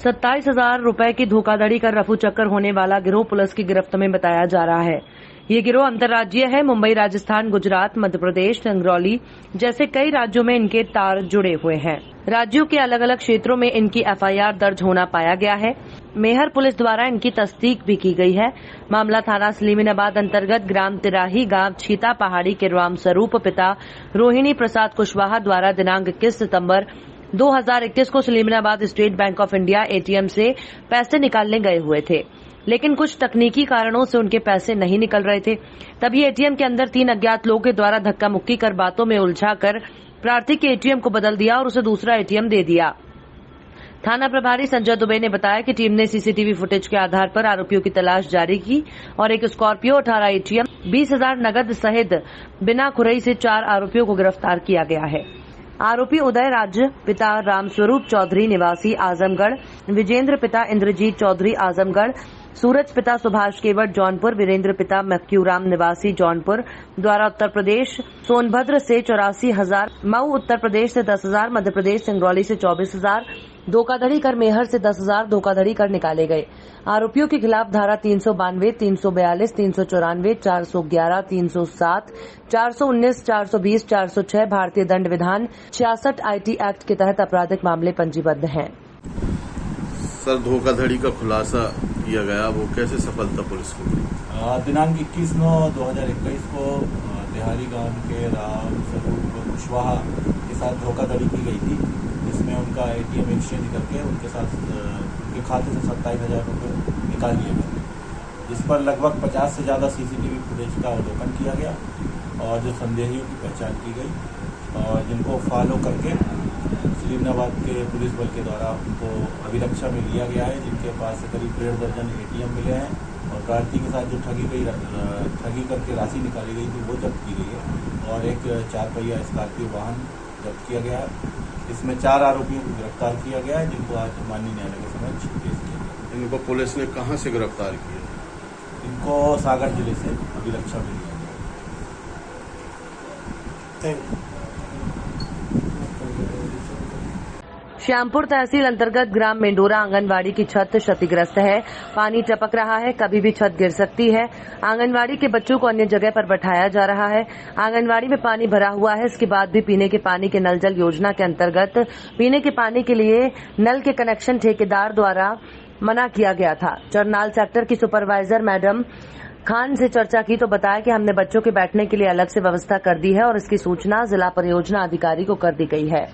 27,000 रुपए की धोखाधड़ी कर रफू चक्कर होने वाला गिरोह पुलिस की गिरफ्त में बताया जा रहा है। ये गिरोह अंतर्राज्यीय है। मुंबई, राजस्थान, गुजरात, मध्य प्रदेश, सिंगरौली जैसे कई राज्यों में इनके तार जुड़े हुए हैं। राज्यों के अलग अलग क्षेत्रों में इनकी FIR दर्ज होना पाया गया है। मेहर पुलिस द्वारा इनकी तस्दीक भी की गई है। मामला थाना सलीमीनाबाद अंतर्गत ग्राम तिराही, गांव छीता पहाड़ी के राम स्वरूप पिता रोहिणी प्रसाद कुशवाहा द्वारा दिनांक 21 सितंबर 2021 को Saliminabad state bank of India ATM से पैसे निकालने गए हुए थे, लेकिन कुछ तकनीकी कारणों से उनके पैसे नहीं निकल रहे थे। तभी ATM के अंदर 3 अज्ञात लोगों के द्वारा धक्का मुक्की कर बातों में उलझाकर प्रार्थी के ATM को बदल दिया और उसे दूसरा ATM दे दिया। थाना प्रभारी संजय दुबे ने बताया कि टीम ने CCTV फुटेज के आधार पर आरोपियों की तलाश जारी की और एक स्कॉर्पियो, 18 ATM, 20,000 नगद सहित बिना खुरई से 4 आरोपियों को गिरफ्तार किया गया है। आरोपी उदय राज पिता रामस्वरूप चौधरी निवासी आजमगढ़, विजेंद्र पिता इंद्रजीत चौधरी आजमगढ़, सूरज पिता सुभाष केवट जौनपुर, वीरेंद्र पिता मक्यूराम निवासी जौनपुर द्वारा उत्तर प्रदेश सोनभद्र से 84,000, मऊ उत्तर प्रदेश से 10,000, मध्य प्रदेश सिंगरौली से 24,000 धोखाधड़ी कर मेहर से 10,000 धोखाधड़ी कर निकाले गए। आरोपियों के खिलाफ धारा 392, 342, 394, 411, 307, 419, 420, 406 भारतीय दंड विधान 66 IT एक्ट के तहत आपराधिक मामले पंजीबद्ध हैं। सर, धोखाधड़ी का खुलासा किया गया, वो कैसे सफलता पुलिस को? दिनांक 21/9/2021 को तिहारी गांव के राम स्वरूप कुशवाहा के साथ धोखाधड़ी की गई थी, जिसमें उनका ATM एक्सचेंज करके उनके साथ उनके खाते से 27,000 रुपये निकाल लिए गए, जिस पर लगभग 50 से ज़्यादा CCTV फुटेज का अवलोकन किया गया और जो संदेहियों की पहचान की गई और जिनको फॉलो करके सलीमीनाबाद के पुलिस बल के द्वारा उनको अभिरक्षा में लिया गया है, जिनके पास से करीब 1.5 दर्जन ATM मिले हैं और प्रार्थी के साथ जो ठगी करके राशि निकाली गई थी वो जब्त की गई है और एक 4 पहिया स्कॉर्पियो वाहन जब्त किया गया है। इसमें 4 आरोपियों को गिरफ्तार किया गया है, जिनको आज माननीय न्यायालय के समक्ष पेश किया गया। इनको पुलिस ने कहां से गिरफ्तार किया? इनको सागर जिले से अभिरक्षा में लिया गया। श्यामपुर तहसील अंतर्गत ग्राम मेंडोरा आंगनवाड़ी की छत क्षतिग्रस्त है। पानी टपक रहा है, कभी भी छत गिर सकती है। आंगनवाड़ी के बच्चों को अन्य जगह पर बैठाया जा रहा है। आंगनवाड़ी में पानी भरा हुआ है। इसके बाद भी पीने के पानी के नल जल योजना के अंतर्गत पीने के पानी के लिए नल के कनेक्शन ठेकेदार द्वारा मना किया गया था। चरनाल सेक्टर की सुपरवाइजर मैडम खान से चर्चा की तो बताया कि हमने बच्चों के बैठने के लिए अलग से व्यवस्था कर दी है और इसकी सूचना जिला परियोजना अधिकारी को कर दी गई है।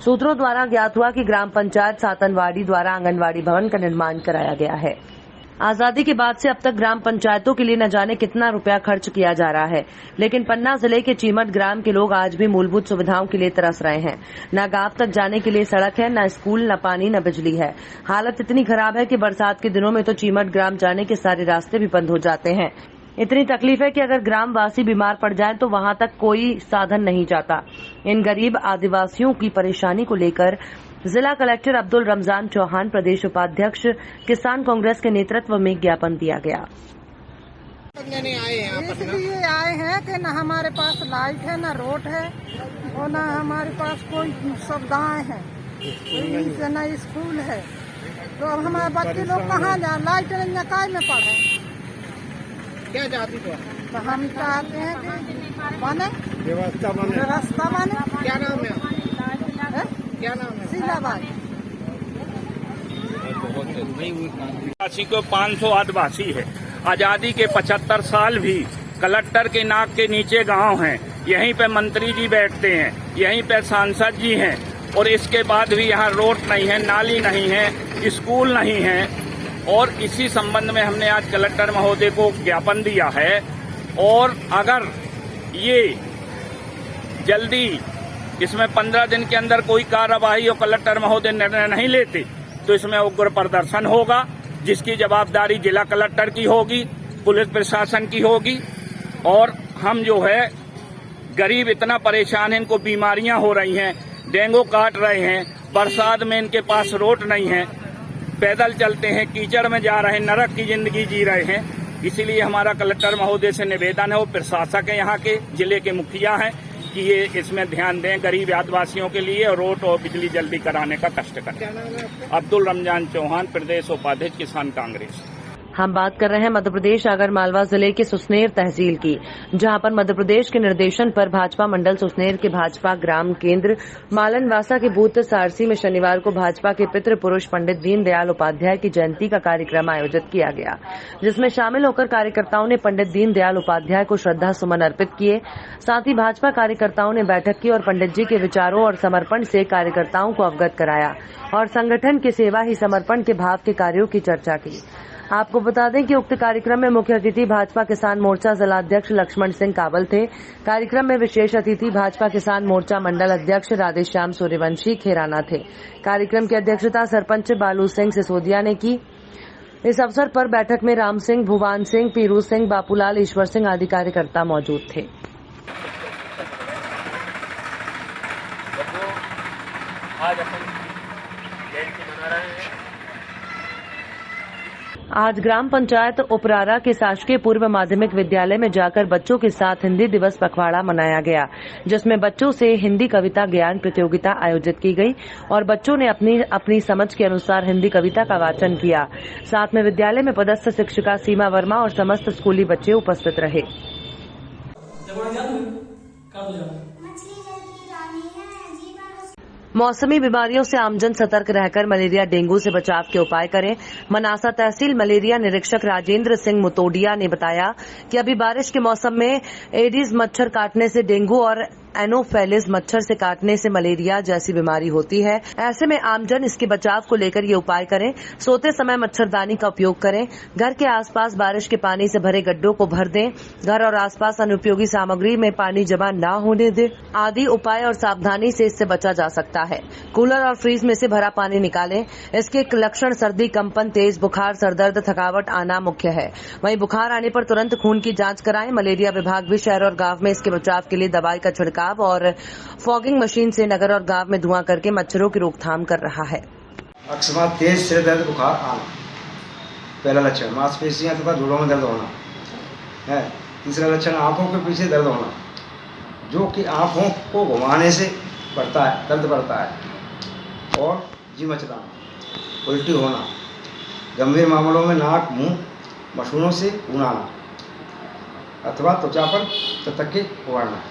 सूत्रों द्वारा ज्ञात हुआ कि ग्राम पंचायत सातनवाड़ी द्वारा आंगनवाड़ी भवन का निर्माण कराया गया है। आजादी के बाद से अब तक ग्राम पंचायतों के लिए न जाने कितना रुपया खर्च किया जा रहा है, लेकिन पन्ना जिले के चीमट ग्राम के लोग आज भी मूलभूत सुविधाओं के लिए तरस रहे हैं। न गांव तक जाने के लिए सड़क है, न स्कूल, न पानी, न बिजली है। हालत इतनी खराब है कि बरसात के दिनों में तो चीमट ग्राम जाने के सारे रास्ते भी बंद हो जाते हैं। इतनी तकलीफ है कि अगर ग्रामवासी बीमार पड़ जाएं तो वहां तक कोई साधन नहीं जाता। इन गरीब आदिवासियों की परेशानी को लेकर जिला कलेक्टर अब्दुल रमजान चौहान, प्रदेश उपाध्यक्ष किसान कांग्रेस के नेतृत्व में ज्ञापन दिया गया। इसलिए आए हैं कि न हमारे पास लाइट है, न रोड है और न हमारे पास कोई सुविधाएं हैं, न स्कूल है। तो अब हमारे बच्चे लोग कहाँ जाए? लाइट नहीं, काय में पढ़े। क्या चाहती तो हम चाहते हैं कि बने व्यवस्था बने। क्या नाम है? क्या नाम है? शीलाबाई। आदिवासी को 500 आदिवासी है। आजादी के 75 साल भी कलेक्टर के नाक के नीचे गांव हैं। यहीं पे मंत्री जी बैठते हैं, यहीं पे सांसद जी हैं और इसके बाद भी यहाँ रोड नहीं है, नाली नहीं है, स्कूल नहीं है। और इसी संबंध में हमने आज कलेक्टर महोदय को ज्ञापन दिया है और अगर ये जल्दी इसमें 15 दिन के अंदर कोई कार्यवाही और कलेक्टर महोदय निर्णय नहीं लेते तो इसमें उग्र प्रदर्शन होगा, जिसकी जवाबदारी जिला कलेक्टर की होगी, पुलिस प्रशासन की होगी। और हम जो है गरीब इतना परेशान हैं, इनको बीमारियां हो रही हैं, डेंगू काट रहे हैं, बरसात में इनके पास रोड नहीं है, पैदल चलते हैं, कीचड़ में जा रहे हैं, नरक की जिंदगी जी रहे हैं। इसीलिए हमारा कलेक्टर महोदय से निवेदन है, वो प्रशासक है, यहाँ के जिले के मुखिया हैं, कि ये इसमें ध्यान दें, गरीब आदिवासियों के लिए रोड और बिजली जल्दी कराने का कष्ट करें। क्या नाम है आपका? अब्दुल रमजान चौहान, प्रदेश उपाध्यक्ष किसान कांग्रेस। हम बात कर रहे हैं मध्य प्रदेश आगर मालवा जिले के सुसनेर तहसील की, जहां पर मध्य प्रदेश के निर्देशन पर भाजपा मंडल सुसनेर के भाजपा ग्राम केंद्र मालनवासा के बूथ सारसी में शनिवार को भाजपा के पितृ पुरुष पंडित दीनदयाल उपाध्याय की जयंती का कार्यक्रम आयोजित किया गया, जिसमें शामिल होकर कार्यकर्ताओं ने पंडित दीनदयाल उपाध्याय को श्रद्धा सुमन अर्पित किए। साथ ही भाजपा कार्यकर्ताओं ने बैठक की और पंडित जी के विचारों और समर्पण से कार्यकर्ताओं को अवगत कराया और संगठन की सेवा ही समर्पण के भाव के कार्यों की चर्चा की। आपको बता दें कि उक्त कार्यक्रम में मुख्य अतिथि भाजपा किसान मोर्चा जिलाध्यक्ष लक्ष्मण सिंह काबल थे। कार्यक्रम में विशेष अतिथि भाजपा किसान मोर्चा मंडल अध्यक्ष राधेश्याम सूर्यवंशी खेराना थे। कार्यक्रम की अध्यक्षता सरपंच बालू सिंह सिसोदिया ने की। इस अवसर पर बैठक में राम सिंह, भुवान सिंह, पीरू सिंह, बापूलाल, ईश्वर सिंह आदि कार्यकर्ता मौजूद थे। आज ग्राम पंचायत उपरारा के शासकीय पूर्व माध्यमिक विद्यालय में जाकर बच्चों के साथ हिंदी दिवस पखवाड़ा मनाया गया, जिसमें बच्चों से हिंदी कविता ज्ञान प्रतियोगिता आयोजित की गई और बच्चों ने अपनी समझ के अनुसार हिंदी कविता का वाचन किया। साथ में विद्यालय में पदस्थ शिक्षिका सीमा वर्मा और समस्त स्कूली बच्चे उपस्थित रहे। मौसमी बीमारियों से आमजन सतर्क रहकर मलेरिया डेंगू से बचाव के उपाय करें। मनासा तहसील मलेरिया निरीक्षक राजेंद्र सिंह मुतोडिया ने बताया कि अभी बारिश के मौसम में एडीज मच्छर काटने से डेंगू और एनोफेलिस मच्छर से काटने से मलेरिया जैसी बीमारी होती है। ऐसे में आमजन इसके बचाव को लेकर ये उपाय करें। सोते समय मच्छरदानी का उपयोग करें। घर के आसपास बारिश के पानी से भरे गड्ढों को भर दें। घर और आसपास अनुपयोगी सामग्री में पानी जमा न होने दें। आदि उपाय और सावधानी से इससे बचा जा सकता है। कूलर और फ्रीज में से भरा पानी निकालें। इसके लक्षण सर्दी, कंपन, तेज बुखार, सरदर्द, थकावट आना मुख्य है। वहीं बुखार आने पर तुरंत खून की जांच कराएं। मलेरिया विभाग भी शहर और गांव में इसके बचाव के लिए दवाई का छिड़काव और फॉगिंग मशीन से नगर और गांव में धुआं करके मच्छरों की रोकथाम कर रहा है। अकस्मात तेज सिर दर्द, बुखार आना पहला लक्षण। मांसपेशियां तथा जोड़ों में दर्द होना है। तीसरा लक्षण आंखों के पीछे दर्द होना, जो कि आंखों को घुमाने से बढ़ता है, दर्द बढ़ता है। और जी मचलाना, उल्टी होना। गंभीर मामलों में नाक, मुंह, मसूड़ों से खून आना अथवा त्वचा पर ततके उड़ना।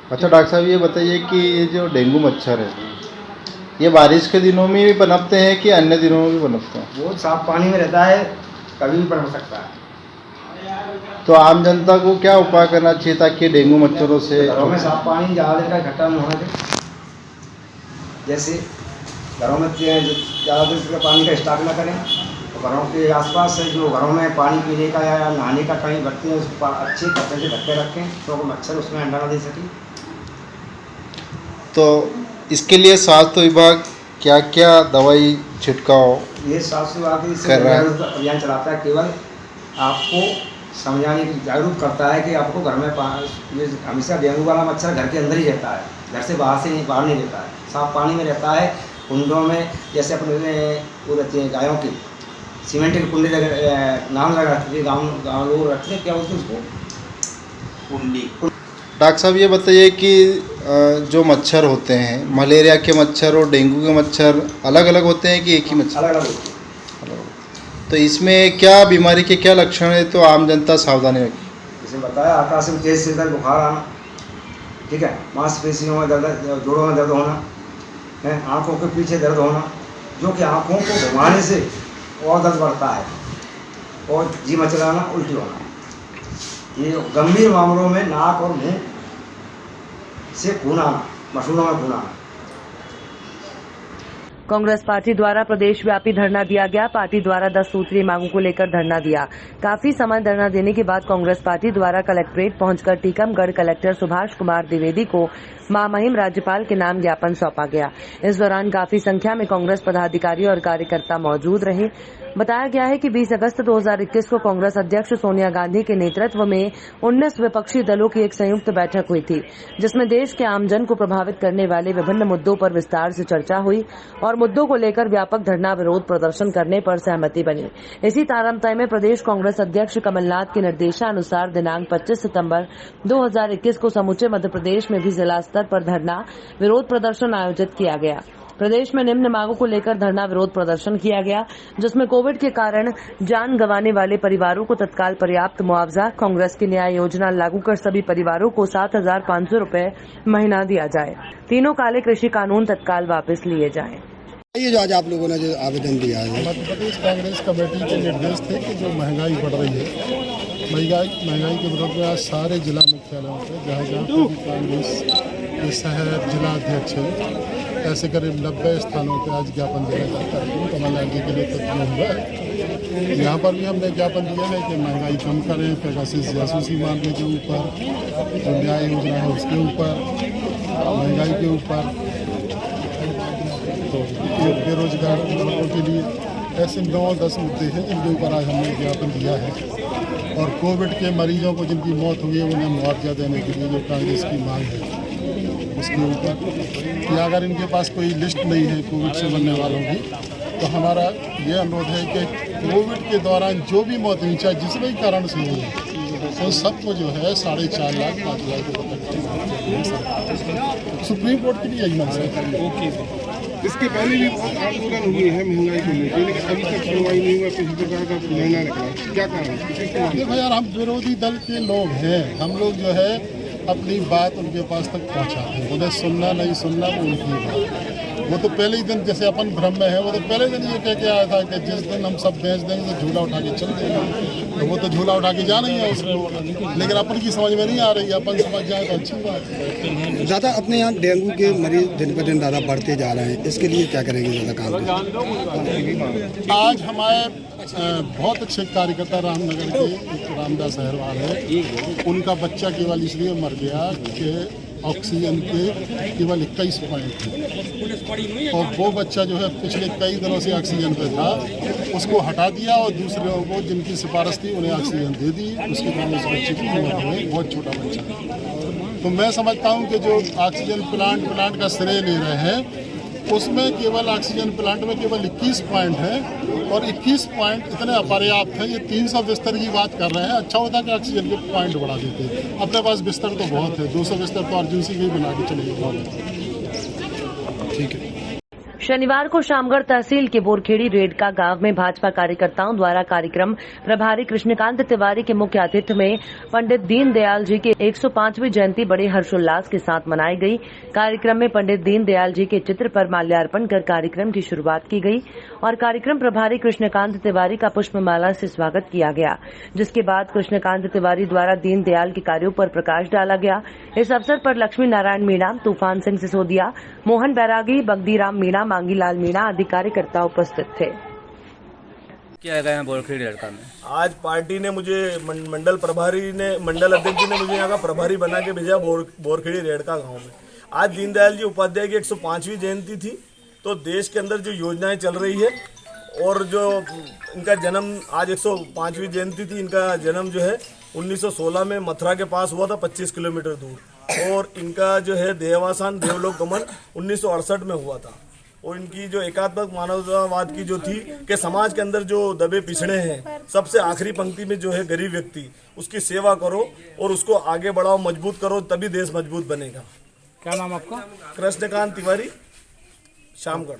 अच्छा डॉक्टर साहब, ये बताइए कि ये जो डेंगू मच्छर है, ये बारिश के दिनों में भी पनपते हैं कि अन्य दिनों में भी पनपते हैं? वो साफ पानी में रहता है, कभी भी पनप सकता है। तो आम जनता को क्या उपाय करना चाहिए ताकि डेंगू मच्छरों से? घरों में साफ पानी ज़्यादा देर का इकट्ठा नहीं होना चाहिए। जैसे घरों में ज़्यादा देर का पानी का स्टॉक न करें। तो घरों के आसपास जो घरों में पानी पीने का या नहाने का कहीं बर्तन है, उसको अच्छे कपड़े से ढक के रखें तो मच्छर उसमें अंडा न दे सके। तो इसके लिए स्वास्थ्य विभाग क्या क्या दवाई छिड़काव ये स्वास्थ्य विभाग कर रहा है? अभियान चलाता है। केवल आपको समझाने की जागरूक करता है कि आपको घर में ये हमेशा डेंगू वाला मच्छर घर के अंदर ही रहता है, घर से बाहर नहीं रहता है। साफ पानी में रहता है। कुंडों में जैसे अपने वो रहती है गायों की सीमेंट के कुंडे नाम लगा रखते थे, गाँव लोग रखते थे, क्या बोलते हैं उसको, कुंडी। डॉक्टर साहब, ये बताइए कि जो मच्छर होते हैं, मलेरिया के मच्छर और डेंगू के मच्छर अलग अलग होते हैं कि एक ही मच्छर? अलग अलग होते हैं। तो इसमें क्या बीमारी के क्या लक्षण है तो आम जनता सावधानी रखें? जैसे बताया, आकाश में तेज सिर दर्द, बुखार आना, ठीक है, मांसपेशियों में दर्द, जोड़ों में दर्द होना है, आँखों के पीछे दर्द होना, जो कि आँखों को घुमाने से और दर्द बढ़ता है, और जी मचलाना, उल्टी होना। ये गंभीर मामलों में नाक और मुंह से खून आना, मसूड़ों में खून आना। कांग्रेस पार्टी द्वारा प्रदेश व्यापी धरना दिया गया। पार्टी द्वारा 10 सूत्रीय मांगों को लेकर धरना दिया। काफी समय धरना देने के बाद कांग्रेस पार्टी द्वारा कलेक्ट्रेट पहुंचकर टीकमगढ़ कलेक्टर सुभाष कुमार द्विवेदी को महामहिम राज्यपाल के नाम ज्ञापन सौंपा गया। इस दौरान काफी संख्या में कांग्रेस पदाधिकारी और कार्यकर्ता मौजूद रहे। बताया गया है कि 20 अगस्त 2021 को कांग्रेस अध्यक्ष सोनिया गांधी के नेतृत्व में 19 विपक्षी दलों की एक संयुक्त बैठक हुई थी, जिसमें देश के आमजन को प्रभावित करने वाले विभिन्न मुद्दों पर विस्तार से चर्चा हुई और मुद्दों को लेकर व्यापक धरना विरोध प्रदर्शन करने पर सहमति बनी। इसी तारतम्य में प्रदेश कांग्रेस अध्यक्ष कमलनाथ के निर्देशानुसार दिनांक 25 सितंबर 2021 को समूचे मध्य प्रदेश में भी जिला स्तर पर धरना विरोध प्रदर्शन आयोजित किया गया। प्रदेश में निम्न मांगों को लेकर धरना विरोध प्रदर्शन किया गया, जिसमें कोविड के कारण जान गंवाने वाले परिवारों को तत्काल पर्याप्त मुआवजा, कांग्रेस की न्याय योजना लागू कर सभी परिवारों को 7,500 रुपए महीना दिया जाए, तीनों काले कृषि कानून तत्काल वापस लिए जाएं। ये जो आज आप लोगों ने जो आवेदन दिया है, मध्य प्रदेश कांग्रेस कमेटी के निर्देश थे कि जो महंगाई बढ़ रही है, महंगाई के विरोध में आज सारे जिला मुख्यालयों पर जहाँ पर भी कांग्रेस के शहर जिला अध्यक्ष है, ऐसे करीब 90 स्थानों पर आज ज्ञापन दिया जाता है। कमलनाथ जी के नेतृत्व में हुआ है। यहाँ पर भी हमने ज्ञापन दिया है कि महंगाई कम करें, पेगासिस जासूसी मामले के ऊपर, जो न्याय योजना है उसके ऊपर, महंगाई के ऊपर, तो बेरोजगार लोगों के लिए ऐसे 9-10 मुद्दे हैं जिनके ऊपर आज हमने ज्ञापन दिया है। और कोविड के मरीजों को जिनकी मौत हुई है उन्हें मुआवजा देने के लिए जो कांग्रेस की मांग है उसके ऊपर, कि अगर इनके पास कोई लिस्ट नहीं है कोविड से मरने वालों की, तो हमारा ये अनुरोध है कि कोविड के दौरान जो भी मौत हुई, चाहे जिस भी कारण से हुई, तो सबको जो है 4.5 लाख 5 लाख सुप्रीम कोर्ट की भी यही मंशा है। इसके पहले भी बहुत आंदोलन हुए हैं महंगाई को लेकर, लेकिन अभी तक सुनवाई नहीं हुआ, किसी प्रकार का निर्णय रखा, क्या कारण? देखो यार, हम विरोधी दल के लोग हैं, हम लोग जो है अपनी बात उनके पास तक पहुंचाते हैं। उन्हें सुनना नहीं सुनना वो उनकी बात। वो तो पहले ही दिन, जैसे अपन भ्रम में है, वो तो पहले दिन ये कह के आया था कि जिस दिन हम सब बेच देंगे तो झूला उठा के चल देंगे, तो वो तो झूला उठा के जा नहीं है उसको, लेकिन अपन की समझ में नहीं आ रही, अपन समझ जाए तो अच्छी बात है। ज़्यादा अपने यहाँ डेंगू के मरीज दिन पर दिन ज़्यादा बढ़ते जा रहे हैं, इसके लिए क्या करेंगे ज़्यादा काम? आज हमारे बहुत अच्छे कार्यकर्ता रामनगर के रामदास अहरवाल है, उनका बच्चा केवल इसलिए मर गया कि ऑक्सीजन के केवल 21 पॉइंट थे, और वो बच्चा जो है पिछले कई दिनों से ऑक्सीजन पे था, उसको हटा दिया और दूसरे लोगों को जिनकी सिफारिश थी उन्हें ऑक्सीजन दे दी। उसके बाद उस बच्चे की मौत हुई, बहुत छोटा बच्चा। तो मैं समझता हूँ कि जो ऑक्सीजन प्लांट का श्रेय ले रहे हैं, उसमें केवल ऑक्सीजन प्लांट में केवल 21 पॉइंट है, और 21 पॉइंट इतने अपर्याप्त हैं। ये 300 बिस्तर की बात कर रहे हैं, अच्छा होता कि ऑक्सीजन के पॉइंट बढ़ा देते। अपने पास बिस्तर तो बहुत है, 200 बिस्तर तो अर्जेंसी के ही बना के चलेंगे। ठीक है। शनिवार को शामगढ़ तहसील के बोरखेड़ी रेडका गांव में भाजपा कार्यकर्ताओं द्वारा कार्यक्रम प्रभारी कृष्णकांत तिवारी के मुख्य आतिथ्य में पंडित दीनदयाल जी की 105वीं जयंती बड़े हर्षोल्लास के साथ मनाई गई। कार्यक्रम में पंडित दीनदयाल जी के चित्र पर माल्यार्पण कर कार्यक्रम की शुरुआत की गई और कार्यक्रम प्रभारी कृष्णकांत तिवारी का पुष्पमाला से स्वागत किया गया, जिसके बाद कृष्णकांत तिवारी द्वारा दीनदयाल के कार्यों पर प्रकाश डाला गया। इस अवसर पर लक्ष्मी नारायण मीणा, तूफान सिंह सिसोदिया, मोहन बैरागी, बगदीराम मीणा, मांगीलाल मीणा आदि कार्यकर्ता उपस्थित थे। क्या गया बोरखेड़ी रेडका में? आज पार्टी ने मुझे मंडल अध्यक्ष जी ने मुझे यहाँ का प्रभारी बना के भेजा बोरखेड़ी रेडका गांव में। आज दीनदयाल जी उपाध्याय की 105वीं जयंती थी, तो देश के अंदर जो योजनाएं चल रही है और जो इनका जन्म आज 105वीं जयंती थी, इनका जन्म जो है 1916 में मथुरा के पास हुआ था, 25 किलोमीटर दूर, और इनका जो है देवासान देवलोक गमन 1968 में हुआ था। और इनकी जो एकात्मक मानवतावाद की जो थी कि समाज के अंदर जो दबे पिछड़े हैं, सबसे आखिरी पंक्ति में जो है गरीब व्यक्ति, उसकी सेवा करो और उसको आगे बढ़ाओ, मजबूत करो, तभी देश मजबूत बनेगा। क्या नाम आपका? कृष्णकांत तिवारी, शामगढ़।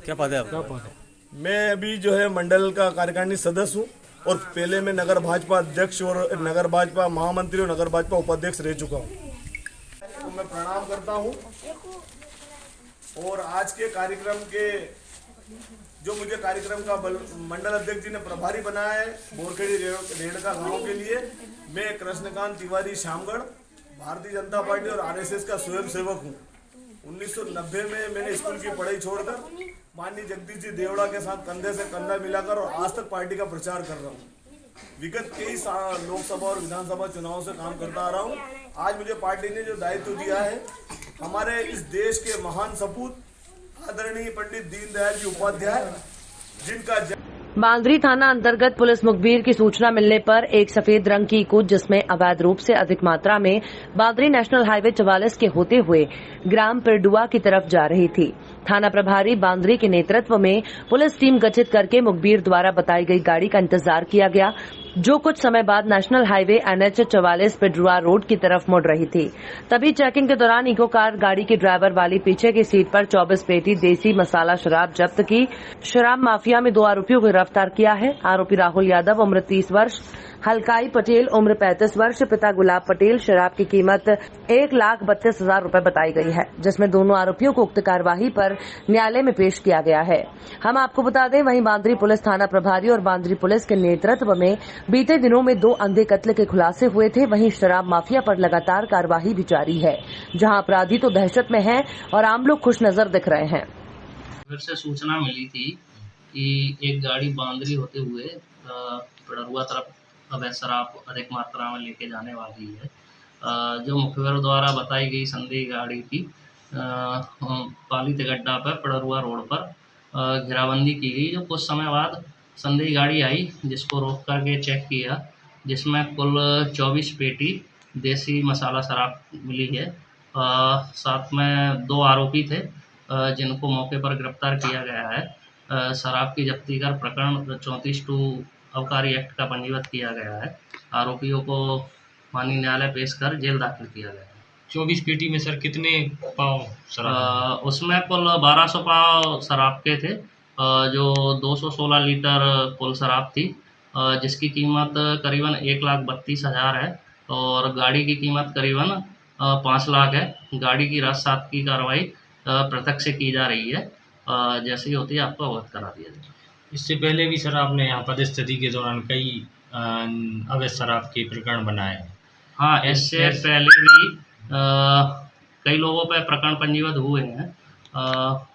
क्या पद है आपका? मैं अभी जो है मंडल का कार्यकारिणी सदस्य हूँ, और पहले मैं नगर भाजपा अध्यक्ष और नगर भाजपा महामंत्री और नगर भाजपा उपाध्यक्ष रह चुका हूँ। तो मैं प्रणाम करता हूँ। और आज के कार्यक्रम के जो मुझे कार्यक्रम का मंडल अध्यक्ष जी ने प्रभारी बनाया है बोरखेड़ी रेडका गांव के लिए, मैं कृष्णकांत तिवारी, शामगढ़, भारतीय जनता पार्टी और आरएसएस का स्वयं सेवक हूँ। 1990 में मैंने स्कूल की पढ़ाई छोड़कर माननीय जगदीश जी देवड़ा के साथ कंधे से कंधा मिलाकर और आज तक पार्टी का प्रचार कर रहा हूँ। विगत कई लोकसभा और विधानसभा चुनाव से काम करता आ रहा हूँ। आज मुझे पार्टी ने जो दायित्व दिया है, हमारे इस देश के महान सपूत आदरणीय पंडित दीनदयाल जी उपाध्याय, जिनका बांद्री थाना अंतर्गत पुलिस मुखबिर की सूचना मिलने पर एक सफेद रंग की इको जिसमें अवैध रूप से अधिक मात्रा में बांद्री नेशनल हाईवे 44 के होते हुए ग्राम पिरडुआ की तरफ जा रही थी। थाना प्रभारी बांद्री के नेतृत्व में पुलिस टीम गठित करके मुखबिर द्वारा बताई गई गाड़ी का इंतजार किया गया, जो कुछ समय बाद नेशनल हाईवे NH 44 पिरडुआ रोड की तरफ मुड़ रही थी। तभी चेकिंग के दौरान इको कार गाड़ी की ड्राइवर वाली पीछे की सीट पर 24 पेटी देसी मसाला शराब जब्त की। शराब माफिया में 2 आरोपियों को गिरफ्तार किया है। आरोपी राहुल यादव उम्र 30 वर्ष, हलकाई पटेल उम्र 35 वर्ष, पिता गुलाब पटेल। शराब की कीमत 1,32,000 रुपए बताई गई है, जिसमें दोनों आरोपियों को उक्त कार्यवाही पर न्यायालय में पेश किया गया है। हम आपको बता दें, वहीं बांद्री पुलिस थाना प्रभारी और बांद्री पुलिस के नेतृत्व में बीते दिनों में 2 अंधे कत्ल के खुलासे हुए थे। वहीं शराब माफिया पर लगातार कार्यवाही भी जारी है, जहां अपराधी तो दहशत में हैं और आम लोग खुश नजर दिख रहे हैं। फिर से सूचना मिली थी कि एक गाड़ी बांद्री होते हुए पिरडुआ तरफ अवैध शराब अधिक मात्रा में लेके जाने वाली है। जो मुखबिर द्वारा बताई गई संदेह गाड़ी की पाली तिगड्डा पर पिरडुआ रोड पर घेराबंदी की गई। जो कुछ समय बाद संदेह गाड़ी आई, जिसको रोक करके चेक किया, जिसमें कुल 24 पेटी देसी मसाला शराब मिली है। साथ में 2 आरोपी थे, जिनको मौके पर गिरफ्तार किया गया है। शराब की जब्ती कर प्रकरण 34(2) आबकारी एक्ट का पंजीबद्ध किया गया है। आरोपियों को माननीय न्यायालय पेश कर जेल दाखिल किया गया है। 24 पेटी में सर कितने पाव शराब? उसमें कुल 1200 पाव शराब के थे, जो 216 लीटर कुल शराब थी, जिसकी कीमत करीबन 1,32,000 है और गाड़ी की कीमत करीबन 5 लाख है। गाड़ी की राजसात की कार्रवाई पृथक से की जा रही है। जैसे ही होती है आपको अवगत करा दिया जाएगा। इससे पहले भी सर आपने यहाँ पदस्थिति के दौरान कई अवैध शराब के प्रकरण बनाए हैं। हाँ, इससे पहले भी कई लोगों पर प्रकरण पंजीबद्ध हुए हैं।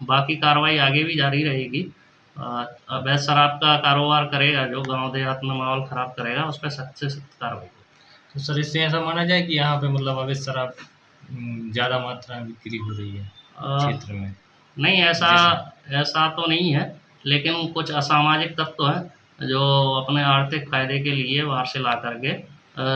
बाकी कार्रवाई आगे भी जारी रहेगी। अवैध शराब का कारोबार करेगा जो गांव देहात में माहौल खराब करेगा, उस पर सख्त से सख्त कार्रवाई। तो सर इससे ऐसा माना जाए कि यहाँ पे मतलब अवैध शराब ज़्यादा मात्रा में बिक्री हो रही है क्षेत्र में? नहीं, ऐसा तो नहीं है, लेकिन कुछ असामाजिक तत्व हैं जो अपने आर्थिक फायदे के लिए बाहर से ला करके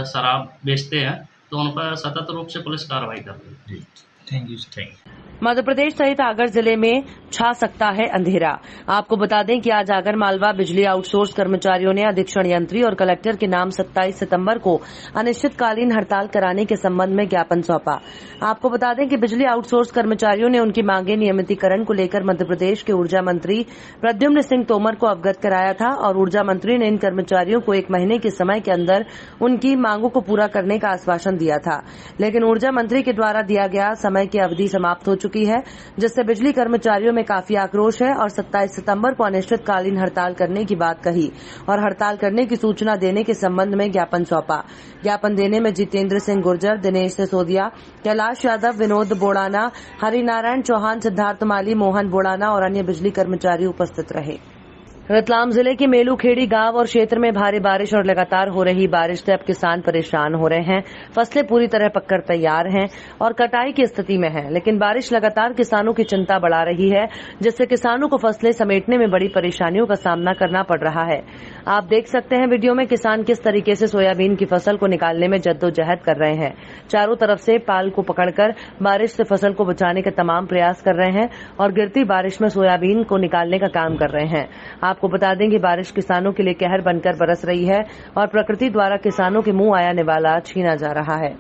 शराब बेचते हैं, तो उन पर सतत रूप से पुलिस कार्रवाई कर रही है। Thank you sir. Madhya Pradesh सहित आगर जिले में छा सकता है अंधेरा। आपको बता दें कि आज आगर मालवा बिजली आउटसोर्स कर्मचारियों ने अधीक्षण यंत्री और कलेक्टर के नाम 27 सितंबर को अनिश्चितकालीन हड़ताल कराने के संबंध में ज्ञापन सौंपा। आपको बता दें कि बिजली आउटसोर्स कर्मचारियों ने उनकी मांगे नियमितीकरण को लेकर मध्य प्रदेश के ऊर्जा मंत्री प्रद्युम्न सिंह तोमर को अवगत कराया था और ऊर्जा मंत्री ने इन कर्मचारियों को 1 महीने के समय के अंदर उनकी मांगों को पूरा करने का आश्वासन दिया था, लेकिन ऊर्जा मंत्री के द्वारा दिया गया समय की अवधि समाप्त हो चुकी है, जिससे बिजली कर्मचारियों में काफी आक्रोश है और 27 सितंबर को अनिश्चितकालीन हड़ताल करने की बात कही और हड़ताल करने की सूचना देने के संबंध में ज्ञापन सौंपा। ज्ञापन देने में जितेंद्र सिंह गुर्जर, दिनेश सिसोदिया, कैलाश यादव, विनोद बोड़ाना, हरिनारायण चौहान, सिद्धार्थ माली, मोहन बोड़ाना और अन्य बिजली कर्मचारी उपस्थित रहे। रतलाम जिले के मेलूखेड़ी गांव और क्षेत्र में भारी बारिश और लगातार हो रही बारिश से अब किसान परेशान हो रहे हैं। फसलें पूरी तरह पककर तैयार हैं और कटाई की स्थिति में हैं, लेकिन बारिश लगातार किसानों की चिंता बढ़ा रही है, जिससे किसानों को फसलें समेटने में बड़ी परेशानियों का सामना करना पड़ रहा है। आप देख सकते हैं वीडियो में किसान किस तरीके से सोयाबीन की फसल को निकालने में जद्दोजहद कर रहे हैं। चारों तरफ से पाल को पकड़कर बारिश से फसल को बचाने के तमाम प्रयास कर रहे हैं और गिरती बारिश में सोयाबीन को निकालने का काम कर रहे हैं। आपको बता दें कि बारिश किसानों के लिए कहर बनकर बरस रही है और प्रकृति द्वारा किसानों के मुंह आया निवाला छीना जा रहा है।